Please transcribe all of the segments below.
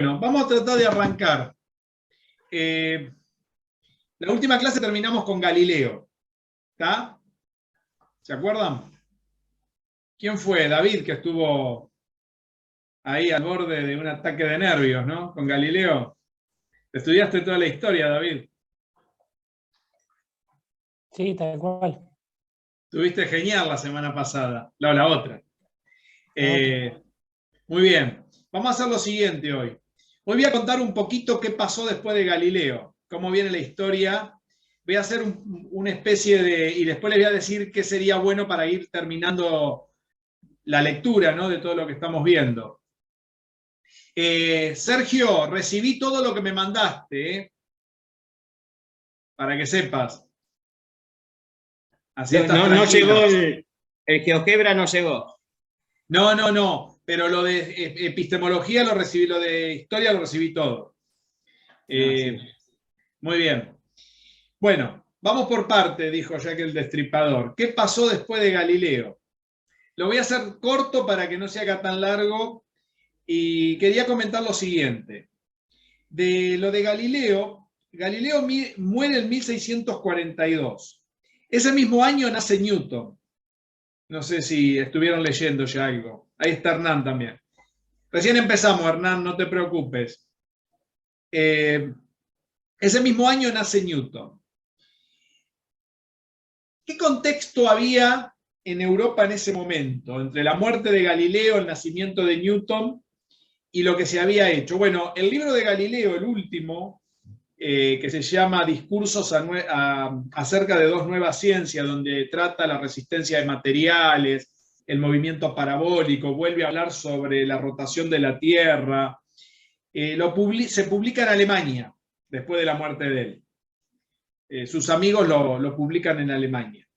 Bueno, vamos a tratar de arrancar. La última clase terminamos con Galileo. ¿Está? ¿Se acuerdan? ¿Quién fue? David, que estuvo ahí al borde de un ataque de nervios, ¿no? Con Galileo. Estudiaste toda la historia, David. Sí, tal cual. Tuviste genial la semana pasada. No, la otra. Muy bien. Vamos a hacer lo siguiente hoy. Hoy voy a contar un poquito qué pasó después de Galileo, cómo viene la historia. Voy a hacer una especie de... y después les voy a decir qué sería bueno para ir terminando la lectura, ¿no?, de todo lo que estamos viendo. Sergio, recibí todo lo que me mandaste, para que sepas. Así estás no llegó tranquilo. el GeoGebra, no llegó. No, pero lo de epistemología lo recibí, lo de historia lo recibí todo. Sí. Muy bien. Bueno, vamos por parte, dijo Jack el Destripador. ¿Qué pasó después de Galileo? Lo voy a hacer corto para que no se haga tan largo y quería comentar lo siguiente. De lo de Galileo, Galileo muere en 1642. Ese mismo año nace Newton. No sé si estuvieron leyendo ya algo. Ahí está Hernán también. Recién empezamos, Hernán, no te preocupes. Ese mismo año nace Newton. ¿Qué contexto había en Europa en ese momento, entre la muerte de Galileo, el nacimiento de Newton y lo que se había hecho? Bueno, el libro de Galileo, el último, que se llama Discursos acerca de dos nuevas ciencias, donde trata la resistencia de materiales, el movimiento parabólico, vuelve a hablar sobre la rotación de la Tierra, se publica en Alemania, después de la muerte de él. Sus amigos lo publican en Alemania.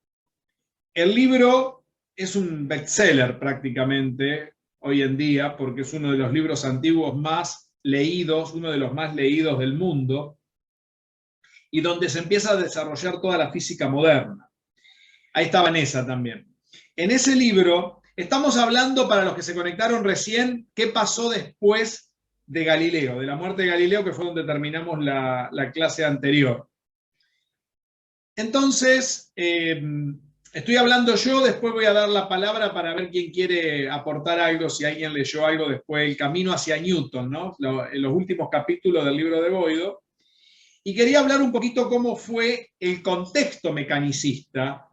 El libro es un bestseller prácticamente hoy en día, porque es uno de los libros antiguos más leídos, uno de los más leídos del mundo, y donde se empieza a desarrollar toda la física moderna. Ahí está Vanessa también. En ese libro estamos hablando, para los que se conectaron recién, qué pasó después de Galileo, de la muerte de Galileo, que fue donde terminamos la clase anterior. Entonces, estoy hablando yo, después voy a dar la palabra para ver quién quiere aportar algo, si alguien leyó algo después, el camino hacia Newton, ¿no? En los últimos capítulos del libro de Boido. Y quería hablar un poquito cómo fue el contexto mecanicista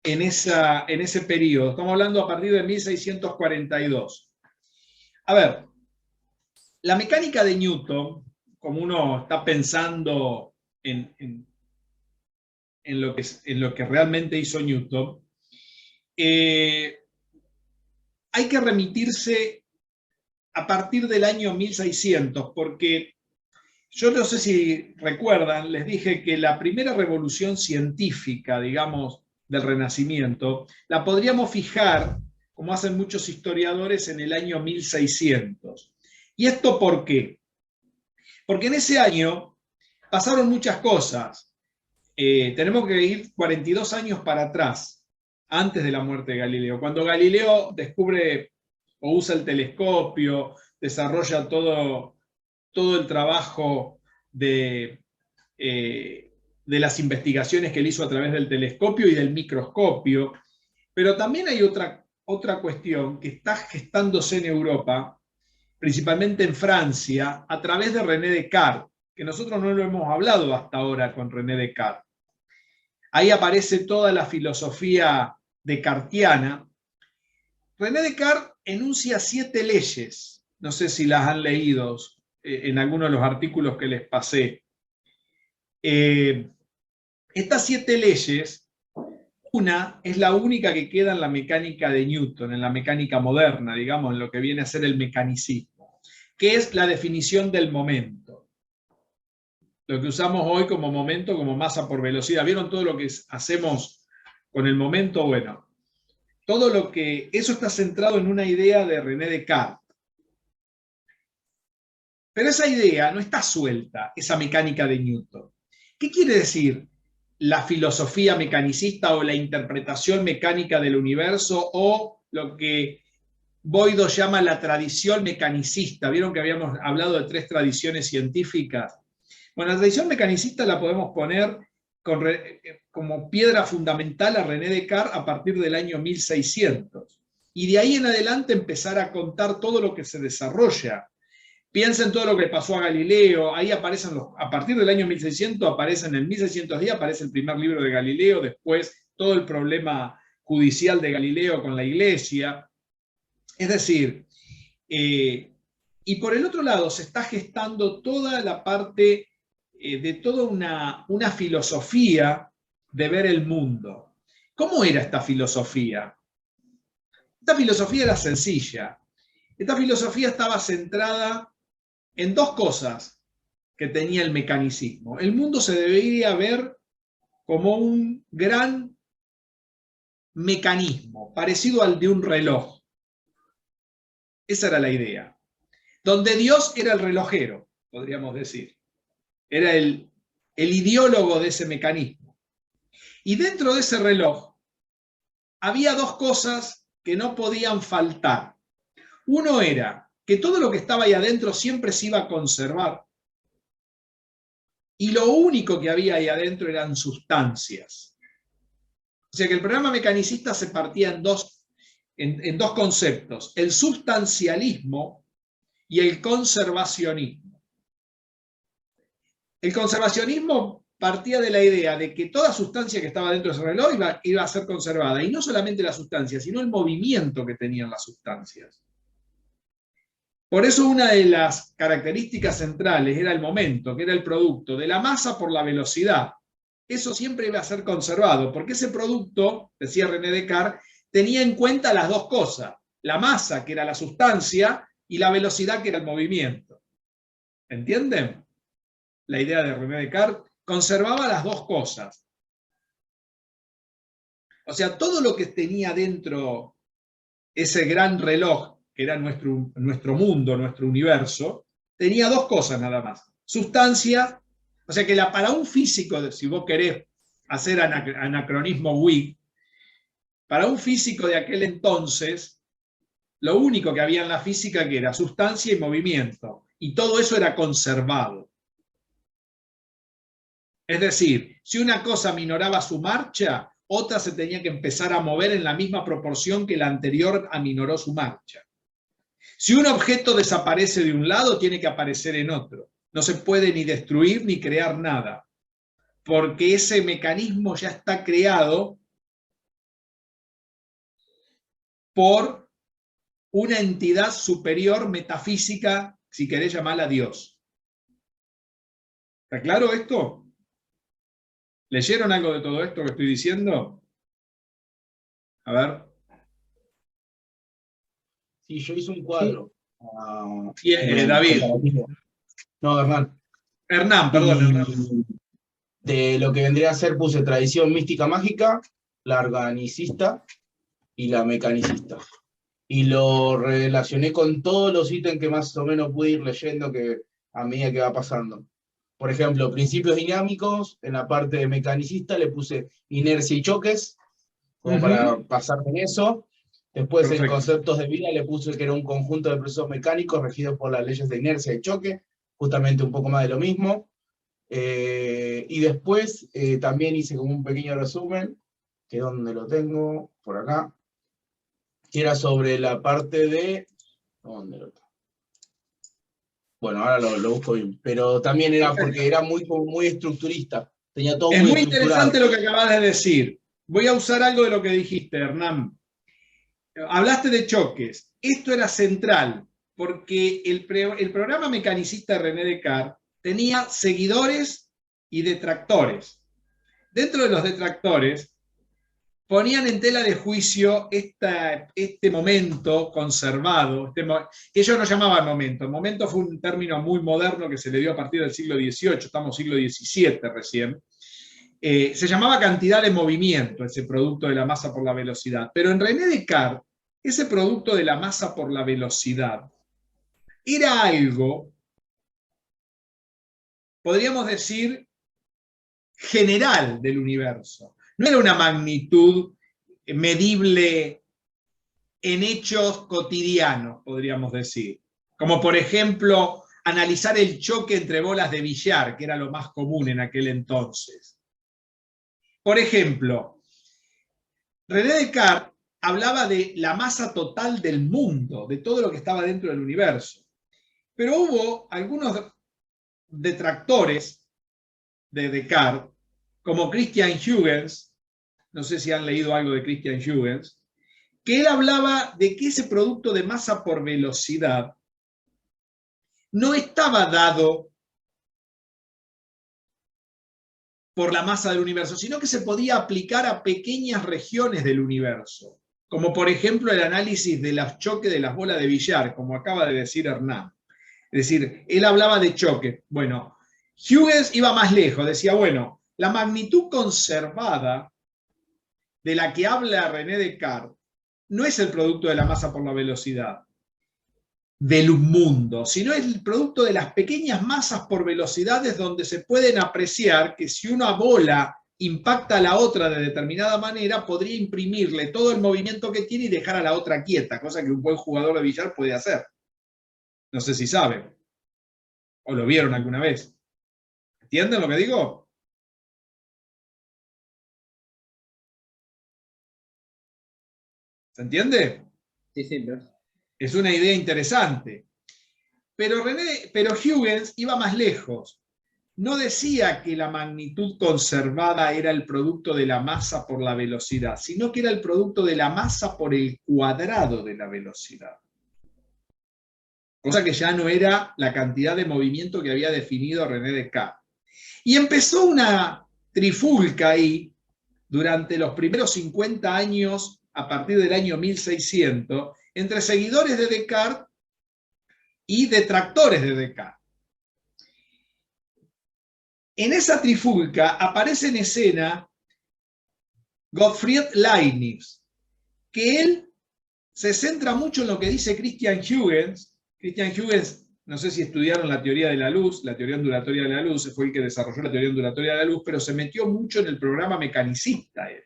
en ese periodo. Estamos hablando a partir de 1642. A ver, la mecánica de Newton, como uno está pensando en lo que realmente hizo Newton, hay que remitirse a partir del año 1600, porque yo no sé si recuerdan, les dije que la primera revolución científica, digamos, del Renacimiento, la podríamos fijar, como hacen muchos historiadores, en el año 1600. ¿Y esto por qué? Porque en ese año pasaron muchas cosas. Tenemos que ir 42 años para atrás, antes de la muerte de Galileo. Cuando Galileo descubre o usa el telescopio, desarrolla todo el trabajo de las investigaciones que él hizo a través del telescopio y del microscopio. Pero también hay otra cuestión que está gestándose en Europa, principalmente en Francia, a través de René Descartes, que nosotros no lo hemos hablado hasta ahora con René Descartes. Ahí aparece toda la filosofía descartiana. René Descartes enuncia 7 leyes, no sé si las han leído en algunos de los artículos que les pasé. Estas 7 leyes, una es la única que queda en la mecánica de Newton, en la mecánica moderna, digamos, en lo que viene a ser el mecanicismo, que es la definición del momento. Lo que usamos hoy como momento, como masa por velocidad. ¿Vieron todo lo que hacemos con el momento? Bueno, todo lo que... Eso está centrado en una idea de René Descartes. Pero esa idea no está suelta, esa mecánica de Newton. ¿Qué quiere decir la filosofía mecanicista o la interpretación mecánica del universo o lo que Boido llama la tradición mecanicista. ¿Vieron que habíamos hablado de 3 tradiciones científicas? Bueno, la tradición mecanicista la podemos poner como piedra fundamental a René Descartes a partir del año 1600. Y de ahí en adelante empezar a contar todo lo que se desarrolla. Piensen todo lo que pasó a Galileo, ahí aparecen a partir del año 1600 aparecen, en 1610 aparece el primer libro de Galileo, después todo el problema judicial de Galileo con la iglesia. Es decir, y por el otro lado se está gestando toda la parte de toda una filosofía de ver el mundo. ¿Cómo era esta filosofía? Esta filosofía era sencilla. Esta filosofía estaba centrada en 2 cosas que tenía el mecanicismo. El mundo se debería ver como un gran mecanismo, parecido al de un reloj. Esa era la idea. Donde Dios era el relojero, podríamos decir. Era el ideólogo de ese mecanismo. Y dentro de ese reloj había 2 cosas que no podían faltar. Uno era que todo lo que estaba ahí adentro siempre se iba a conservar. Y lo único que había ahí adentro eran sustancias. O sea que el programa mecanicista se partía en dos conceptos: el substancialismo y el conservacionismo. El conservacionismo partía de la idea de que toda sustancia que estaba dentro de ese reloj iba a ser conservada, y no solamente la sustancia, sino el movimiento que tenían las sustancias. Por eso una de las características centrales era el momento, que era el producto de la masa por la velocidad. Eso siempre iba a ser conservado, porque ese producto, decía René Descartes, tenía en cuenta las 2 cosas: la masa, que era la sustancia, y la velocidad, que era el movimiento. ¿Entienden? La idea de René Descartes conservaba las 2 cosas. O sea, todo lo que tenía dentro ese gran reloj, que era nuestro mundo, nuestro universo, tenía 2 cosas nada más: sustancia. O sea que para un físico, si vos querés hacer anacronismo Whig, para un físico de aquel entonces, lo único que había en la física que era sustancia y movimiento, y todo eso era conservado. Es decir, si una cosa minoraba su marcha, otra se tenía que empezar a mover en la misma proporción que la anterior aminoró su marcha. Si un objeto desaparece de un lado, tiene que aparecer en otro. No se puede ni destruir ni crear nada, porque ese mecanismo ya está creado por una entidad superior metafísica, si querés llamarla Dios. ¿Está claro esto? ¿Leyeron algo de todo esto que estoy diciendo? A ver. Sí, yo hice un cuadro. Sí. David. No, Hernán. Hernán, perdón, Hernán. De lo que vendría a ser puse tradición mística mágica, la organicista y la mecanicista. Y lo relacioné con todos los ítems que más o menos pude ir leyendo que a medida que va pasando. Por ejemplo, principios dinámicos, en la parte de mecanicista le puse inercia y choques, como para pasar en eso. Después en conceptos de vida le puse que era un conjunto de procesos mecánicos regidos por las leyes de inercia y choque, justamente un poco más de lo mismo. Y después también hice como un pequeño resumen, que donde lo tengo, por acá, que era sobre la parte de... ¿Dónde lo tengo? Bueno, ahora lo busco bien, pero también era porque era muy estructurista, tenía todo es muy muy estructurado. interesante lo que acabas de decir. Voy a usar algo de lo que dijiste, Hernán. Hablaste de choques. Esto era central, porque el programa mecanicista de René Descartes tenía seguidores y detractores. Dentro de los detractores, ponían en tela de juicio este momento conservado, que ellos no llamaban momento. El momento fue un término muy moderno que se le dio a partir del siglo XVIII, estamos en siglo XVII recién. Se llamaba cantidad de movimiento, ese producto de la masa por la velocidad. Pero en René Descartes, ese producto de la masa por la velocidad era algo, podríamos decir, general del universo. No era una magnitud medible en hechos cotidianos, podríamos decir. Como por ejemplo, analizar el choque entre bolas de billar, que era lo más común en aquel entonces. Por ejemplo, René Descartes hablaba de la masa total del mundo, de todo lo que estaba dentro del universo. Pero hubo algunos detractores de Descartes, como Christian Huygens, no sé si han leído algo de Christian Huygens, que él hablaba de que ese producto de masa por velocidad no estaba dado por la masa del universo, sino que se podía aplicar a pequeñas regiones del universo, como por ejemplo el análisis de los choques de las bolas de billar, como acaba de decir Hernán. Es decir, él hablaba de choque. Bueno, Huygens iba más lejos, decía, bueno, la magnitud conservada de la que habla René Descartes no es el producto de la masa por la velocidad del mundo, sino es el producto de las pequeñas masas por velocidades donde se pueden apreciar que si una bola impacta a la otra de determinada manera, podría imprimirle todo el movimiento que tiene y dejar a la otra quieta, cosa que un buen jugador de billar puede hacer. No sé si saben, o lo vieron alguna vez. ¿Entienden lo que digo? ¿Se entiende? Sí, sí, pero... Es una idea interesante. Pero Huygens iba más lejos. No decía que la magnitud conservada era el producto de la masa por la velocidad, sino que era el producto de la masa por el cuadrado de la velocidad. Cosa que ya no era la cantidad de movimiento que había definido René Descartes. Y empezó una trifulca ahí durante los primeros 50 años, a partir del año 1600, entre seguidores de Descartes y detractores de Descartes. En esa trifulca aparece en escena Gottfried Leibniz, que él se centra mucho en lo que dice Christian Huygens. Christian Huygens, no sé si estudiaron la teoría de la luz, la teoría ondulatoria de la luz, fue el que desarrolló la teoría ondulatoria de la luz, pero se metió mucho en el programa mecanicista él.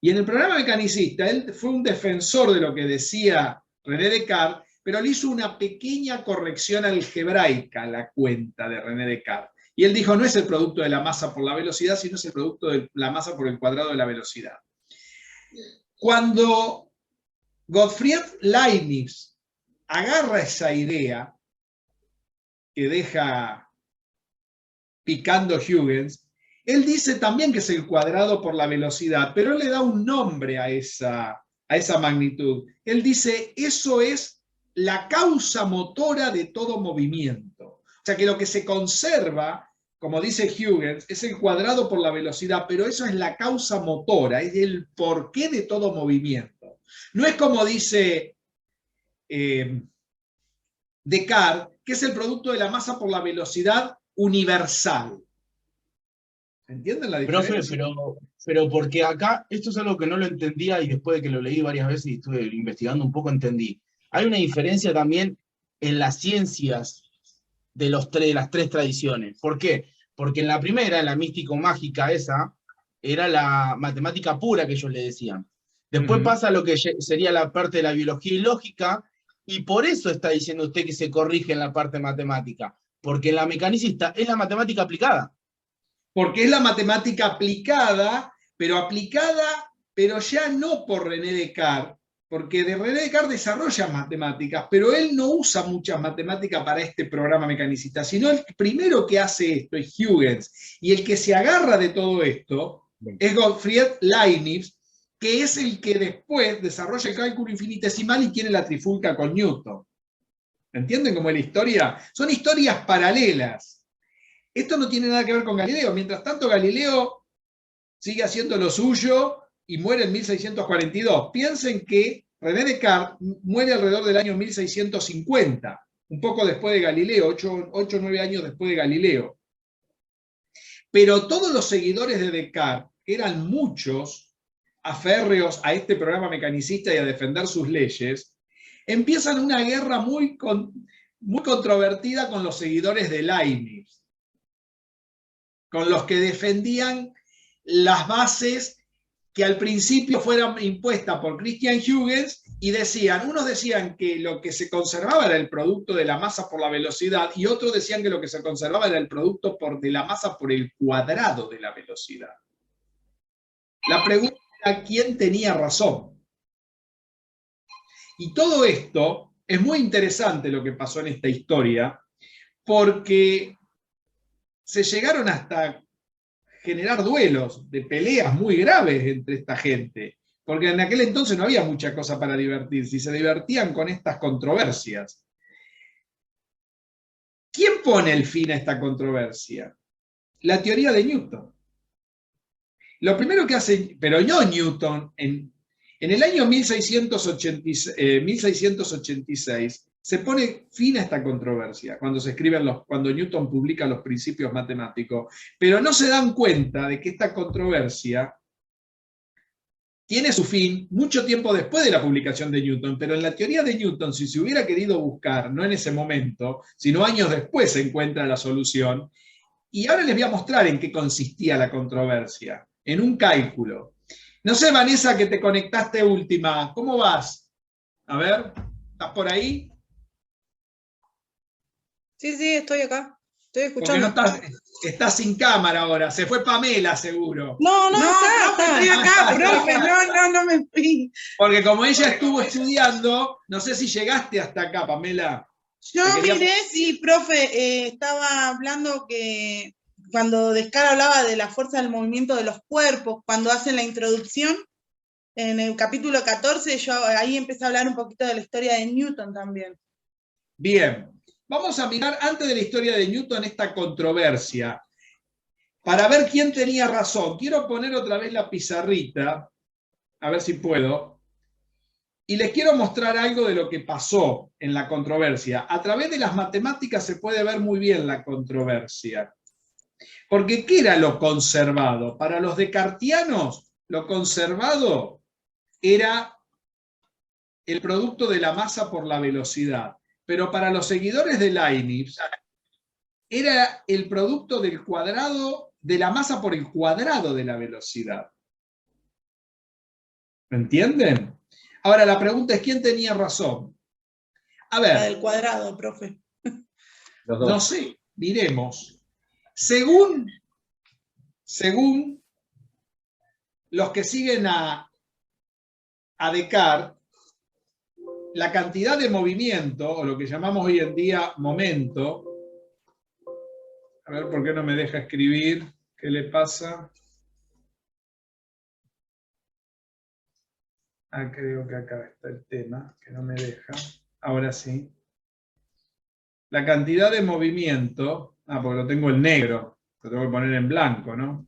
Y en el programa mecanicista, él fue un defensor de lo que decía René Descartes, pero le hizo una pequeña corrección algebraica a la cuenta de René Descartes. Y él dijo, no es el producto de la masa por la velocidad, sino es el producto de la masa por el cuadrado de la velocidad. Cuando Gottfried Leibniz agarra esa idea que deja picando Huygens, él dice también que es el cuadrado por la velocidad, pero él le da un nombre a esa magnitud. Él dice, eso es la causa motora de todo movimiento. O sea que lo que se conserva, como dice Huygens, es el cuadrado por la velocidad, pero eso es la causa motora, es el porqué de todo movimiento. No es como dice Descartes, que es el producto de la masa por la velocidad universal. ¿Entienden la diferencia? Profe, pero porque acá, esto es algo que no lo entendía y después de que lo leí varias veces y estuve investigando un poco, entendí. Hay una diferencia también en las ciencias de las tres tradiciones. ¿Por qué? Porque en la primera, en la místico-mágica esa, era la matemática pura que ellos le decían. Después pasa lo que sería la parte de la biología y lógica, y por eso está diciendo usted que se corrige en la parte matemática, porque en la mecanicista es la matemática aplicada. Porque es la matemática aplicada, pero ya no por René Descartes, porque René Descartes desarrolla matemáticas, pero él no usa muchas matemáticas para este programa mecanicista, sino el primero que hace esto es Huygens, y el que se agarra de todo esto es Gottfried Leibniz, que es el que después desarrolla el cálculo infinitesimal y tiene la trifulca con Newton. ¿Entienden cómo es la historia? Son historias paralelas. Esto no tiene nada que ver con Galileo. Mientras tanto, Galileo sigue haciendo lo suyo y muere en 1642. Piensen que René Descartes muere alrededor del año 1650, un poco después de Galileo, 8 o 9 años después de Galileo. Pero todos los seguidores de Descartes, que eran muchos, aférreos a este programa mecanicista y a defender sus leyes, empiezan una guerra muy controvertida con los seguidores de Leibniz, con los que defendían las bases que al principio fuera impuesta por Christian Huygens y unos decían que lo que se conservaba era el producto de la masa por la velocidad y otros decían que lo que se conservaba era el producto de la masa por el cuadrado de la velocidad. La pregunta era quién tenía razón. Y todo esto es muy interesante lo que pasó en esta historia, porque se llegaron hasta generar duelos, de peleas muy graves entre esta gente, porque en aquel entonces no había mucha cosa para divertirse, y se divertían con estas controversias. ¿Quién pone el fin a esta controversia? La teoría de Newton. Lo primero que hace, pero no Newton, en el año 1686 se pone fin a esta controversia cuando cuando Newton publica los principios matemáticos, pero no se dan cuenta de que esta controversia tiene su fin mucho tiempo después de la publicación de Newton, pero en la teoría de Newton, si se hubiera querido buscar, no en ese momento, sino años después se encuentra la solución. Y ahora les voy a mostrar en qué consistía la controversia, en un cálculo. No sé, Vanessa, que te conectaste última, ¿cómo vas? A ver, ¿estás por ahí? Sí, estoy acá. Estoy Porque escuchando. no estás sin cámara ahora, se fue Pamela seguro. No, Profe, estoy acá, profe, no me fui. Porque como ella estuvo estudiando, no sé si llegaste hasta acá, Pamela. Yo miré, sí, profe, estaba hablando que cuando Descartes hablaba de la fuerza del movimiento de los cuerpos, cuando hacen la introducción, en el capítulo 14, yo ahí empecé a hablar un poquito de la historia de Newton también. Bien, vamos a mirar antes de la historia de Newton esta controversia, para ver quién tenía razón. Quiero poner otra vez la pizarrita, a ver si puedo, y les quiero mostrar algo de lo que pasó en la controversia. A través de las matemáticas se puede ver muy bien la controversia. Porque ¿qué era lo conservado? Para los descartianos, lo conservado era el producto de la masa por la velocidad. Pero para los seguidores de Leibniz, era el producto del cuadrado, de la masa por el cuadrado de la velocidad. ¿Me entienden? Ahora, la pregunta es, ¿quién tenía razón? A ver. La del cuadrado, profe. Los dos. No sé, miremos. Según los que siguen a Descartes, la cantidad de movimiento, o lo que llamamos hoy en día momento, a ver por qué no me deja escribir, ¿qué le pasa? Ah, creo que acá está el tema, que no me deja. Ahora sí. La cantidad de movimiento, porque lo tengo en negro, lo tengo que poner en blanco, ¿no?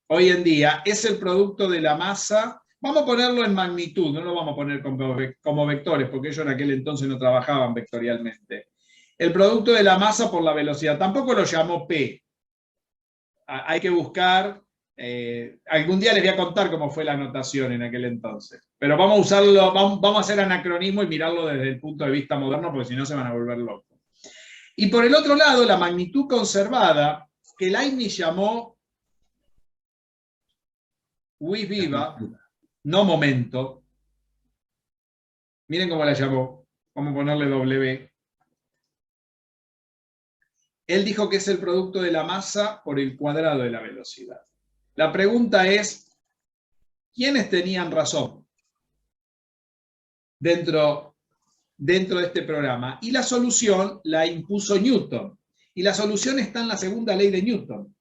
Hoy en día es el producto de la masa, vamos a ponerlo en magnitud, no lo vamos a poner como vectores, porque ellos en aquel entonces no trabajaban vectorialmente. El producto de la masa por la velocidad, tampoco lo llamó P. Hay que buscar, algún día les voy a contar cómo fue la notación en aquel entonces, pero vamos a usarlo, vamos a hacer anacronismo y mirarlo desde el punto de vista moderno, porque si no se van a volver locos. Y por el otro lado, la magnitud conservada, que Leibniz llamó vis viva, no momento. Miren cómo la llamó. Vamos a ponerle W. Él dijo que es el producto de la masa por el cuadrado de la velocidad. La pregunta es, ¿quiénes tenían razón dentro de este programa? Y la solución la impuso Newton. Y la solución está en la segunda ley de Newton.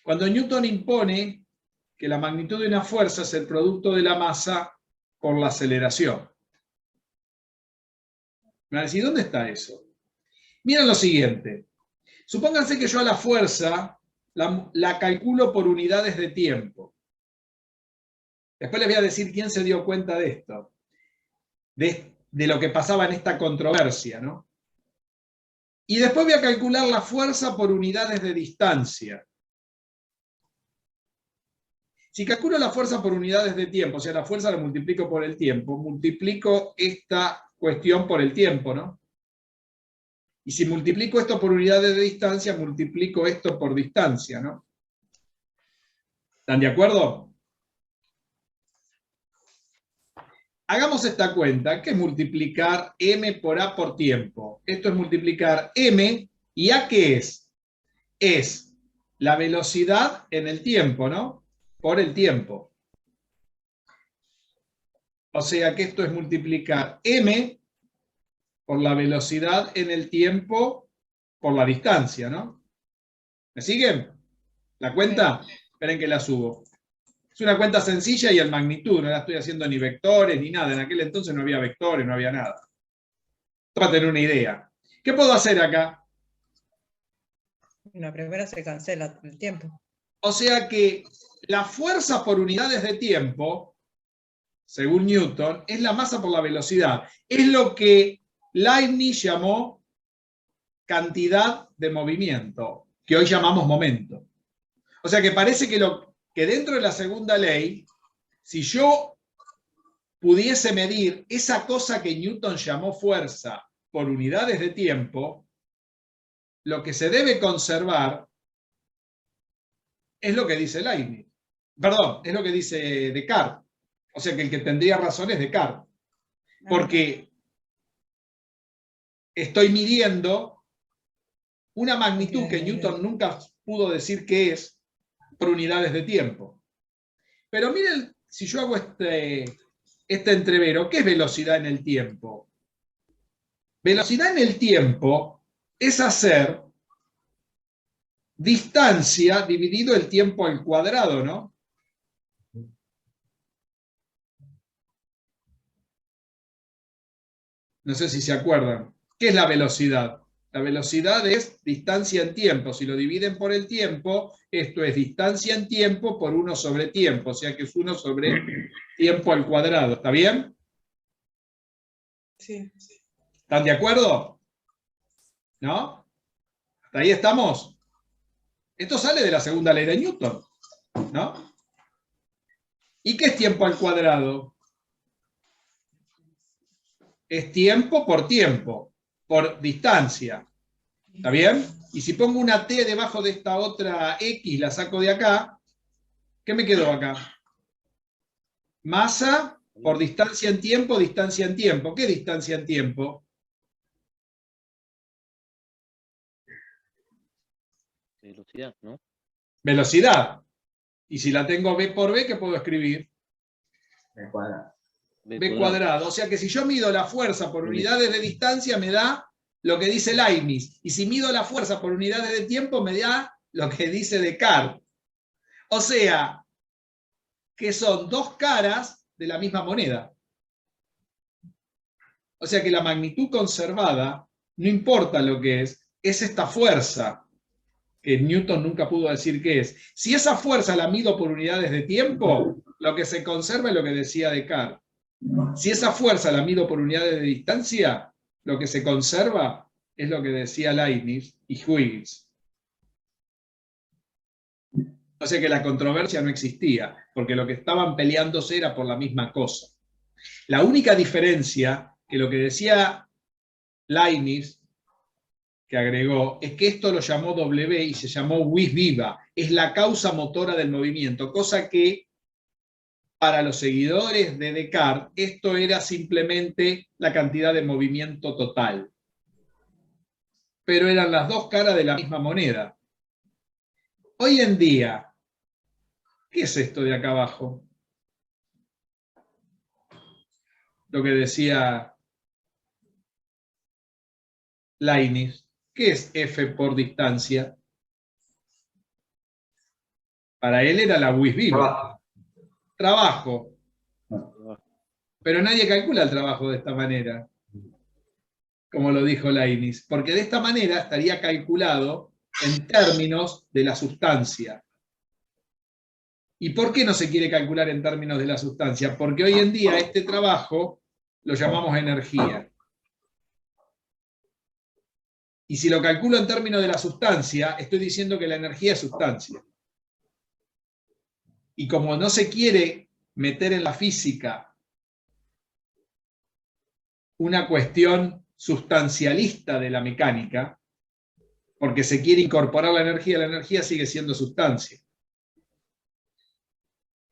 Cuando Newton impone que la magnitud de una fuerza es el producto de la masa por la aceleración. Me van a decir, ¿dónde está eso? Miren lo siguiente. Supónganse que yo a la fuerza la calculo por unidades de tiempo. Después les voy a decir quién se dio cuenta de esto, de lo que pasaba en esta controversia, ¿no? Y después voy a calcular la fuerza por unidades de distancia. Si calculo la fuerza por unidades de tiempo, o sea, la fuerza la multiplico por el tiempo, multiplico esta cuestión por el tiempo, ¿no? Y si multiplico esto por unidades de distancia, multiplico esto por distancia, ¿no? ¿Están de acuerdo? hagamos esta cuenta, que es multiplicar m por a por tiempo. Esto es multiplicar m, ¿y a qué es? Es la velocidad en el tiempo, ¿no? Por el tiempo. O sea que esto es multiplicar m por la velocidad en el tiempo por la distancia, ¿no? ¿Me siguen? ¿La cuenta? Esperen que la subo. Es una cuenta sencilla y en magnitud, no la estoy haciendo ni vectores ni nada. En aquel entonces no había vectores, no había nada. Para tener una idea. ¿Qué puedo hacer acá? La primera se cancela el tiempo. O sea que la fuerza por unidades de tiempo, según Newton, es la masa por la velocidad. Es lo que Leibniz llamó cantidad de movimiento, que hoy llamamos momento. O sea que parece que dentro de la segunda ley, si yo pudiese medir esa cosa que Newton llamó fuerza por unidades de tiempo, lo que se debe conservar es lo que dice Leibniz. Perdón, es lo que dice Descartes. O sea que el que tendría razón es Descartes. Porque estoy midiendo una magnitud que Newton nunca pudo decir qué es por unidades de tiempo. Pero miren, si yo hago este entrevero, ¿qué es velocidad en el tiempo? Velocidad en el tiempo es hacer distancia dividido el tiempo al cuadrado, ¿no? No sé si se acuerdan. ¿Qué es la velocidad? La velocidad es distancia en tiempo. Si lo dividen por el tiempo, esto es distancia en tiempo por 1 sobre tiempo. O sea que es 1 sobre tiempo al cuadrado. ¿Está bien? Sí. ¿Están de acuerdo? ¿No? ¿Hasta ahí estamos? Esto sale de la segunda ley de Newton, ¿no? ¿Y qué es tiempo al cuadrado? Es tiempo, por distancia. ¿Está bien? Y si pongo una t debajo de esta otra x, la saco de acá, ¿qué me quedó acá? Masa por distancia en tiempo, distancia en tiempo. ¿Qué distancia en tiempo? Velocidad, ¿no? Velocidad. Y si la tengo b por b, ¿qué puedo escribir? B cuadrado. B cuadrado. O sea que si yo mido la fuerza por unidades de distancia, me da lo que dice Leibniz. Y si mido la fuerza por unidades de tiempo, me da lo que dice Descartes. O sea, que son dos caras de la misma moneda. O sea que la magnitud conservada, no importa lo que es esta fuerza que Newton nunca pudo decir qué es. Si esa fuerza la mido por unidades de tiempo, lo que se conserva es lo que decía Descartes. Si esa fuerza la mido por unidades de distancia, lo que se conserva es lo que decía Leibniz y Huygens. O sea que la controversia no existía, porque lo que estaban peleándose era por la misma cosa. La única diferencia que lo que decía Leibniz, que agregó, es que esto lo llamó W y se llamó vis viva, es la causa motora del movimiento, cosa que para los seguidores de Descartes esto era simplemente la cantidad de movimiento total. Pero eran las dos caras de la misma moneda. Hoy en día, ¿qué es esto de acá abajo? Lo que decía Leibniz. ¿Qué es F por distancia? Para él era la vis viva. Trabajo. Pero nadie calcula el trabajo de esta manera, como lo dijo Leibniz, porque de esta manera estaría calculado en términos de la sustancia. ¿Y por qué no se quiere calcular en términos de la sustancia? Porque hoy en día este trabajo lo llamamos energía. Y si lo calculo en términos de la sustancia, estoy diciendo que la energía es sustancia. Y como no se quiere meter en la física una cuestión sustancialista de la mecánica, porque se quiere incorporar la energía sigue siendo sustancia.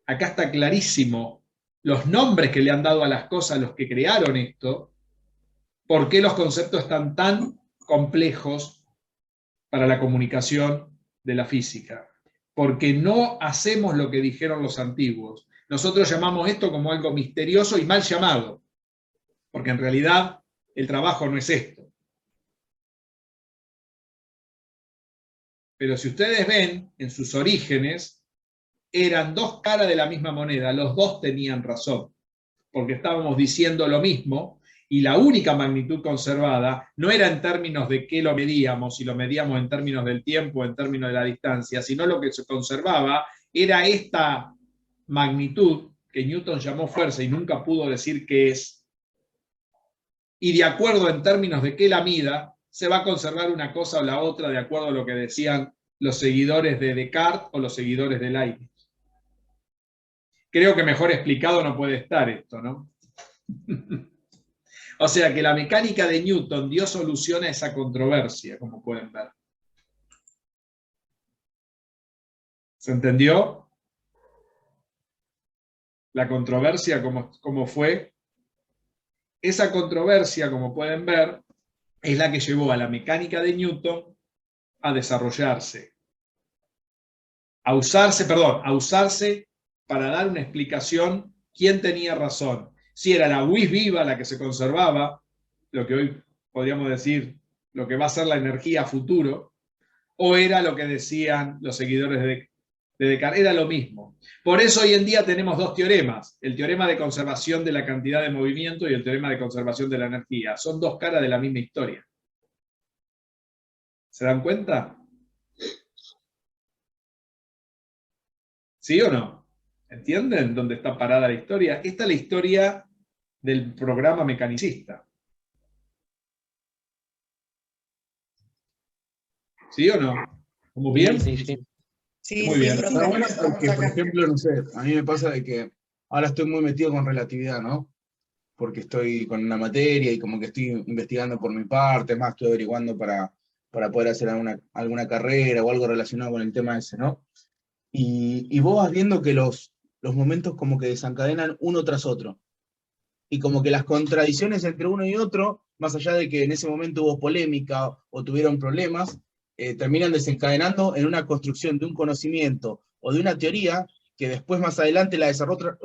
Acá está clarísimo los nombres que le han dado a las cosas los que crearon esto, por qué los conceptos están tan complejos para la comunicación de la física. Porque no hacemos lo que dijeron los antiguos. Nosotros llamamos esto como algo misterioso y mal llamado, porque en realidad el trabajo no es esto. Pero si ustedes ven, en sus orígenes, eran dos caras de la misma moneda, los dos tenían razón, porque estábamos diciendo lo mismo, y la única magnitud conservada no era en términos de qué lo medíamos, si lo medíamos en términos del tiempo, en términos de la distancia, sino lo que se conservaba era esta magnitud que Newton llamó fuerza y nunca pudo decir qué es, y de acuerdo en términos de qué la mida, se va a conservar una cosa o la otra de acuerdo a lo que decían los seguidores de Descartes o los seguidores de Leibniz. Creo que mejor explicado no puede estar esto, ¿no? O sea que la mecánica de Newton dio solución a esa controversia, como pueden ver. ¿Se entendió? La controversia, ¿cómo fue? Esa controversia, como pueden ver, es la que llevó a la mecánica de Newton a desarrollarse. A usarse para dar una explicación quién tenía razón. Si era la vis viva la que se conservaba, lo que hoy podríamos decir, lo que va a ser la energía a futuro, o era lo que decían los seguidores de Descartes, era lo mismo. Por eso hoy en día tenemos dos teoremas, el teorema de conservación de la cantidad de movimiento y el teorema de conservación de la energía. Son dos caras de la misma historia. ¿Se dan cuenta? ¿Sí o no? ¿Entienden dónde está parada la historia? Esta es la historia del programa mecanicista. ¿Sí o no? ¿Estamos bien? Sí, sí. Sí, Muy sí, bien. profe, Está bueno estamos porque, por acá. ejemplo, no sé, a mí me pasa de que ahora estoy muy metido con relatividad, ¿no? Porque estoy con una materia y como que estoy investigando por mi parte, más estoy averiguando para poder hacer alguna carrera o algo relacionado con el tema ese, ¿no? Y vos vas viendo que los momentos como que desencadenan uno tras otro. Y como que las contradicciones entre uno y otro, más allá de que en ese momento hubo polémica o tuvieron problemas, terminan desencadenando en una construcción de un conocimiento o de una teoría que después más adelante la desarrolla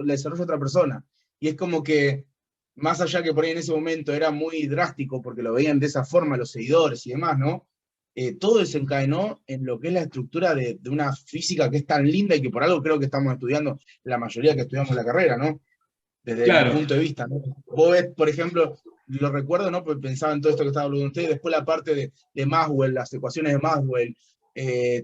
otra persona. Y es como que, más allá que por ahí en ese momento era muy drástico porque lo veían de esa forma los seguidores y demás, ¿no? Todo desencadenó en lo que es la estructura de una física que es tan linda y que por algo creo que estamos estudiando la mayoría que estudiamos la carrera, ¿no? Desde Claro. mi punto de vista, ¿no? Vos ves, por ejemplo, lo recuerdo, ¿no? Porque pensaba en todo esto que estaba hablando usted, después la parte de Maxwell, las ecuaciones de Maxwell,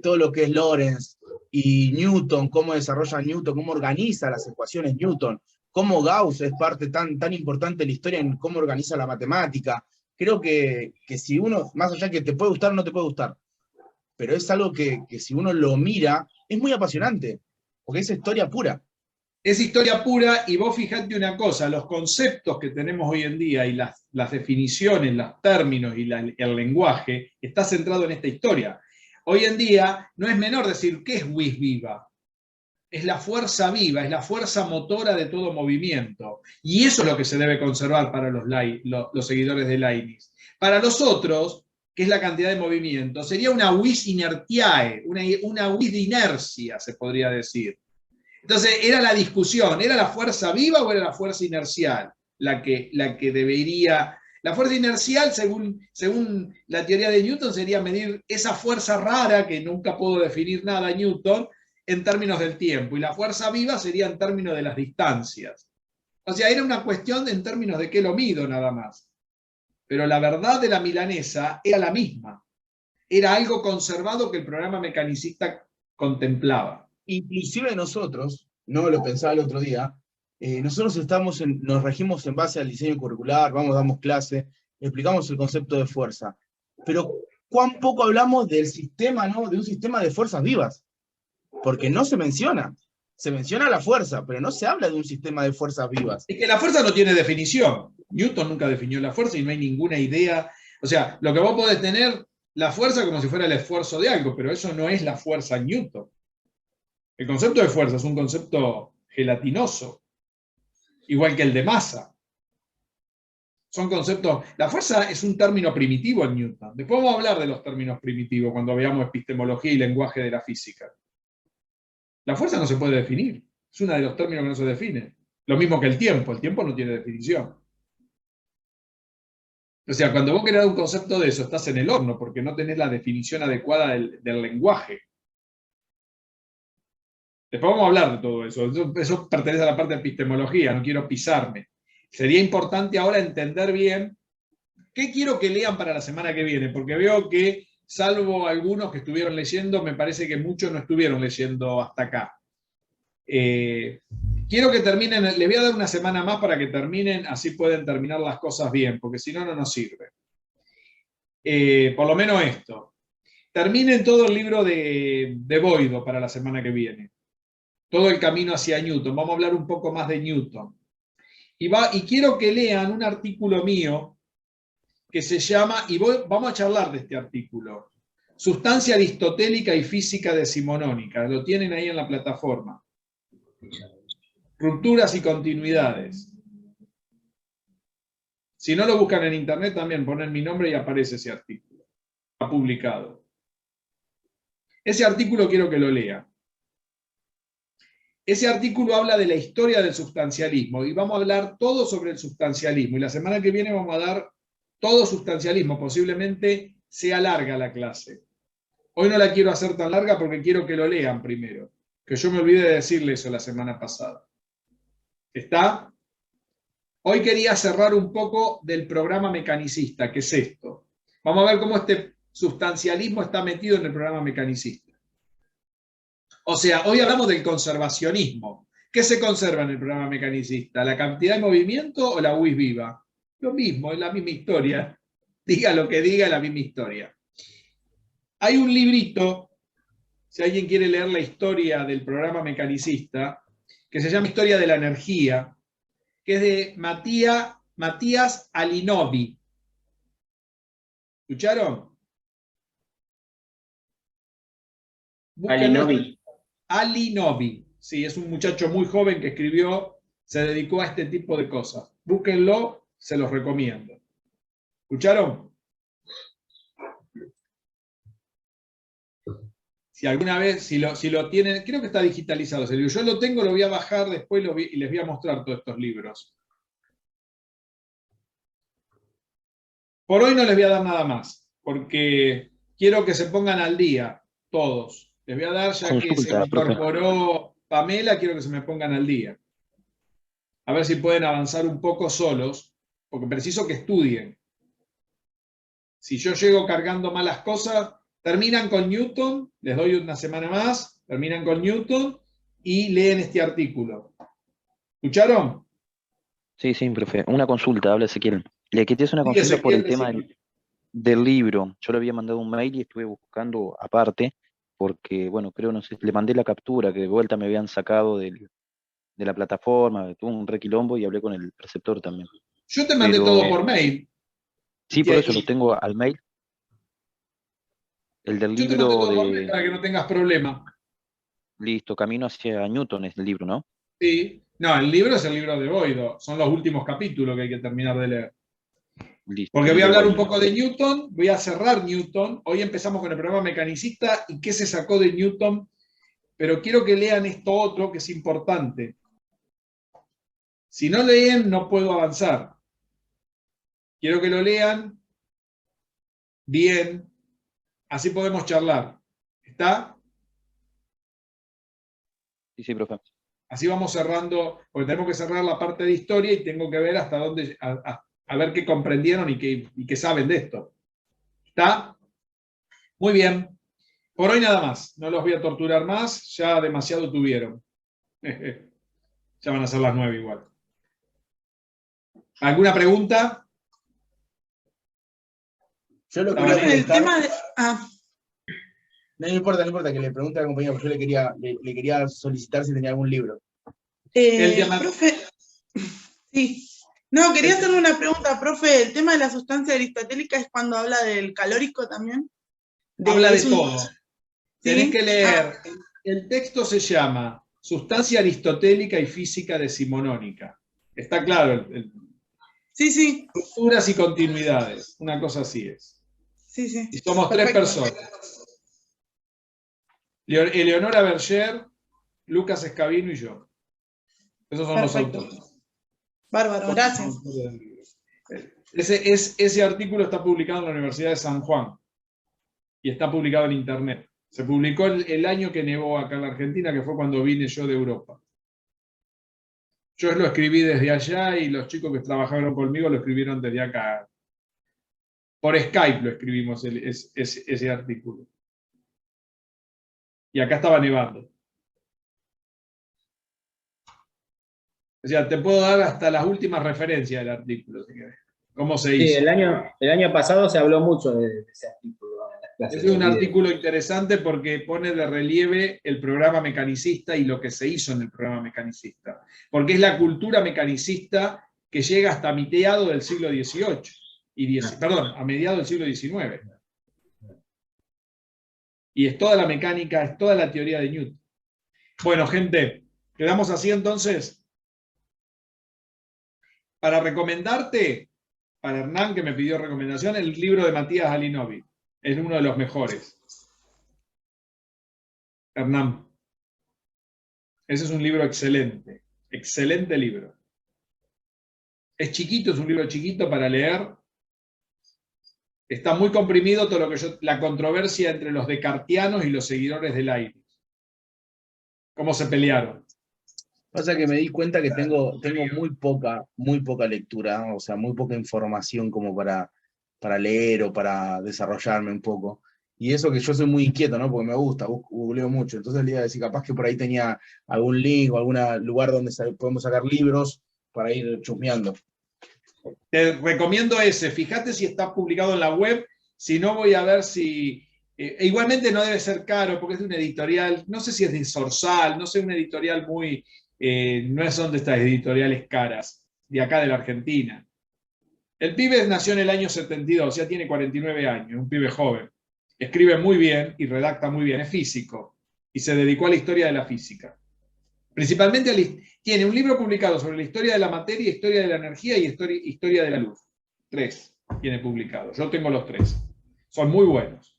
todo lo que es Lorentz y Newton, cómo desarrolla Newton, cómo organiza las ecuaciones Newton, cómo Gauss es parte tan importante de la historia en cómo organiza la matemática. Creo que si uno, más allá que te puede gustar o no te puede gustar, pero es algo que si uno lo mira, es muy apasionante, porque es historia pura. Es historia pura y vos fijate una cosa, los conceptos que tenemos hoy en día y las definiciones, los términos y el lenguaje está centrado en esta historia. Hoy en día no es menor decir ¿qué es vis viva? Es la fuerza viva, es la fuerza motora de todo movimiento. Y eso es lo que se debe conservar para los seguidores de Leibniz. Para los otros, que es la cantidad de movimiento, sería una vis inertiae, una vis de inercia, se podría decir. Entonces, era la discusión, ¿era la fuerza viva o era la fuerza inercial la que debería... La fuerza inercial, según la teoría de Newton, sería medir esa fuerza rara, que nunca pudo definir nada Newton, en términos del tiempo, y la fuerza viva sería en términos de las distancias. O sea, era una cuestión en términos de qué lo mido nada más. Pero la verdad de la milanesa era la misma. Era algo conservado que el programa mecanicista contemplaba. Inclusive nosotros, no lo pensaba el otro día, nosotros nos regimos en base al diseño curricular, damos clase, explicamos el concepto de fuerza, pero cuán poco hablamos del sistema, ¿no? De un sistema de fuerzas vivas, porque no se menciona la fuerza, pero no se habla de un sistema de fuerzas vivas. Es que la fuerza no tiene definición. Newton nunca definió la fuerza y no hay ninguna idea. O sea, lo que vos podés tener, la fuerza como si fuera el esfuerzo de algo, pero eso no es la fuerza Newton. El concepto de fuerza es un concepto gelatinoso. igual que el de masa. Son conceptos. La fuerza es un término primitivo en Newton. Después vamos a hablar de los términos primitivos cuando veamos epistemología y lenguaje de la física. La fuerza no se puede definir. Es uno de los términos que no se define. Lo mismo que el tiempo. El tiempo no tiene definición. O sea, cuando vos querés dar un concepto de eso, estás en el horno, porque no tenés la definición adecuada del lenguaje. Después vamos a hablar de todo eso. Eso pertenece a la parte de epistemología, no quiero pisarme. Sería importante ahora entender bien qué quiero que lean para la semana que viene, porque veo que, salvo algunos que estuvieron leyendo, me parece que muchos no estuvieron leyendo hasta acá. Quiero que terminen, les voy a dar una semana más para que terminen, así pueden terminar las cosas bien, porque si no, no nos sirve. Por lo menos esto. Terminen todo el libro de Boido para la semana que viene. Todo el camino hacia Newton. Vamos a hablar un poco más de Newton. Y quiero que lean un artículo mío que se llama, vamos a charlar de este artículo, Sustancia aristotélica y física decimonónica. Lo tienen ahí en la plataforma. Rupturas y continuidades. Si no lo buscan en internet, también ponen mi nombre y aparece ese artículo. Está publicado. Ese artículo quiero que lo lean. Ese artículo habla de la historia del sustancialismo y vamos a hablar todo sobre el sustancialismo. Y la semana que viene vamos a dar todo sustancialismo. Posiblemente sea larga la clase. Hoy no la quiero hacer tan larga porque quiero que lo lean primero. Que yo me olvidé de decirle eso la semana pasada. ¿Está? Hoy quería cerrar un poco del programa mecanicista, que es esto. Vamos a ver cómo este sustancialismo está metido en el programa mecanicista. O sea, hoy hablamos del conservacionismo. ¿Qué se conserva en el programa mecanicista? ¿La cantidad de movimiento o la UIS viva? Lo mismo, es la misma historia. Diga lo que diga, es la misma historia. Hay un librito, si alguien quiere leer la historia del programa mecanicista, que se llama Historia de la Energía, que es de Matías Alinovi. ¿Escucharon? Alinovi. Alinovi. Sí, es un muchacho muy joven que escribió, se dedicó a este tipo de cosas. Búsquenlo, se los recomiendo. ¿Escucharon? Si alguna vez, si lo tienen, creo que está digitalizado ese libro. Yo lo tengo, lo voy a bajar después y les voy a mostrar todos estos libros. Por hoy no les voy a dar nada más, porque quiero que se pongan al día, todos. Les voy a dar, ya que se incorporó Pamela, quiero que se me pongan al día. A ver si pueden avanzar un poco solos, porque preciso que estudien. Si yo llego cargando malas cosas, terminan con Newton, les doy una semana más, terminan con Newton y leen este artículo. ¿Escucharon? Sí, sí, profe. Una consulta, habla Ezequiel. Le quería hacer una Sí, consulta por el Ezequiel, tema del libro. Yo le había mandado un mail y estuve buscando aparte, porque, bueno, creo, no sé, le mandé la captura, que de vuelta me habían sacado de la plataforma, tuve un requilombo y hablé con el preceptor también. Yo te mandé todo por mail. Sí, por eso lo tengo al mail. El del Yo te mandé libro todo por mail para que no tengas problema. Listo, Camino hacia Newton es el libro, ¿no? Sí. No, el libro es el libro de Boido. Son los últimos capítulos que hay que terminar de leer. Listo. Porque voy a hablar un poco de Newton, voy a cerrar Newton. Hoy empezamos con el programa mecanicista y qué se sacó de Newton, pero quiero que lean esto otro que es importante. Si no leen, no puedo avanzar. Quiero que lo lean bien, así podemos charlar. ¿Está? Sí, sí, profe. Así vamos cerrando, porque tenemos que cerrar la parte de historia y tengo que ver hasta dónde, a ver qué comprendieron y qué saben de esto. ¿Está? Muy bien. Por hoy nada más. No los voy a torturar más, ya demasiado tuvieron. Ya van a ser las 9 igual. ¿Alguna pregunta? Yo lo que Profe, voy a el tema de... No importa que le pregunte a la compañera, porque yo le quería solicitar si tenía algún libro. Profe, sí. No, quería hacerle una pregunta, profe. El tema de la sustancia aristotélica es cuando habla del calórico también. Habla de todo. ¿Sí? Tenés que leer. El texto se llama Sustancia aristotélica y física decimonónica. Está claro, Sí, sí, estructuras y continuidades, una cosa así es. sí, sí. Y somos tres Perfecto. personas. Eleonora Berger, Lucas Escabino y yo. Esos son los Perfecto. autores. Bárbaro, gracias. Ese artículo está publicado en la Universidad de San Juan y está publicado en internet. Se publicó el año que nevó acá en la Argentina, que fue cuando vine yo de Europa. Yo lo escribí desde allá y los chicos que trabajaron conmigo lo escribieron desde acá. Por Skype lo escribimos ese artículo. Y acá estaba nevando. O sea, te puedo dar hasta las últimas referencias del artículo, si querés. ¿Cómo se Sí, hizo? el año pasado se habló mucho de ese artículo en las clases. Es un de video. artículo interesante porque pone de relieve el programa mecanicista y lo que se hizo en el programa mecanicista. Porque es la cultura mecanicista que llega hasta mediados del siglo XVIII. Perdón, a mediados del siglo XIX. Y es toda la mecánica, es toda la teoría de Newton. Bueno, gente, quedamos así entonces. Para recomendarte, para Hernán, que me pidió recomendación, el libro de Matías Alinovi. Es uno de los mejores. Hernán. Ese es un libro excelente. Excelente libro. Es chiquito, es un libro chiquito para leer. Está muy comprimido todo lo que la controversia entre los descartianos y los seguidores de Leibniz. Cómo se pelearon. Pasa que me di cuenta que tengo muy poca lectura, o sea, muy poca información como para leer o para desarrollarme un poco. Y eso que yo soy muy inquieto, ¿no? Porque me gusta, googleo mucho. Entonces le iba a decir, capaz que por ahí tenía algún link o algún lugar donde podemos sacar libros para ir chusmeando. Te recomiendo ese. Fíjate si está publicado en la web. Si no, voy a ver si... igualmente no debe ser caro porque es de una editorial, no sé si es de Sorsal, no sé, una editorial muy... no es donde estas editoriales caras, de acá de la Argentina. El pibe nació en el año 72, ya tiene 49 años, un pibe joven. Escribe muy bien y redacta muy bien, es físico y se dedicó a la historia de la física. Principalmente tiene un libro publicado sobre la historia de la materia, historia de la energía y historia de la luz. 3 tiene publicado. Yo tengo los 3. Son muy buenos.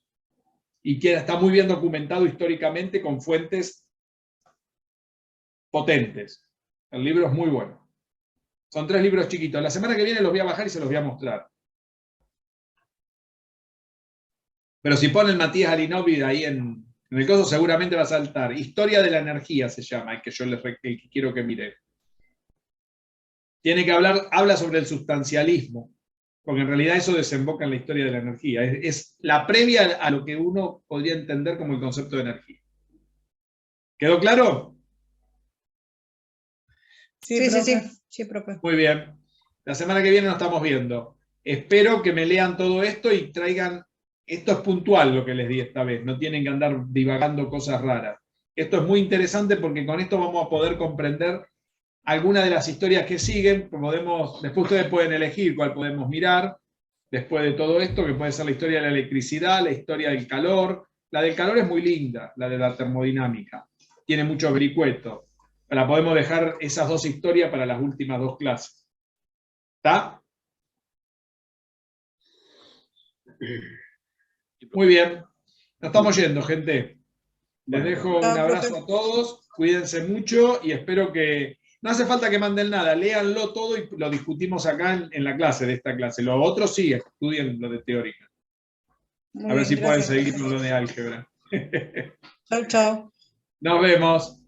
Y está muy bien documentado históricamente con fuentes potentes. El libro es muy bueno. Son 3 libros chiquitos. La semana que viene los voy a bajar y se los voy a mostrar. Pero si ponen Matías Alinovi ahí en el coso, seguramente va a saltar. Historia de la energía se llama, el que yo les quiero que miren. Tiene que habla sobre el sustancialismo, porque en realidad eso desemboca en la historia de la energía. Es la previa a lo que uno podría entender como el concepto de energía. ¿Quedó claro? Sí, sí, sí, sí, profe. Muy bien. La semana que viene nos estamos viendo. Espero que me lean todo esto y traigan... Esto es puntual lo que les di esta vez. No tienen que andar divagando cosas raras. Esto es muy interesante porque con esto vamos a poder comprender algunas de las historias que siguen. Después ustedes pueden elegir cuál podemos mirar. Después de todo esto, que puede ser la historia de la electricidad, la historia del calor. La del calor es muy linda, la de la termodinámica. Tiene mucho vericueto. La podemos dejar esas 2 historias para las últimas 2 clases. ¿Está? Muy bien. Nos estamos yendo, gente. Les dejo un abrazo a todos. Cuídense mucho y espero que... No hace falta que manden nada. Léanlo todo y lo discutimos acá en la clase de esta clase. Los otros sí, estudien lo de teórica. A ver si pueden seguir con lo de álgebra. Chau, chau. Nos vemos.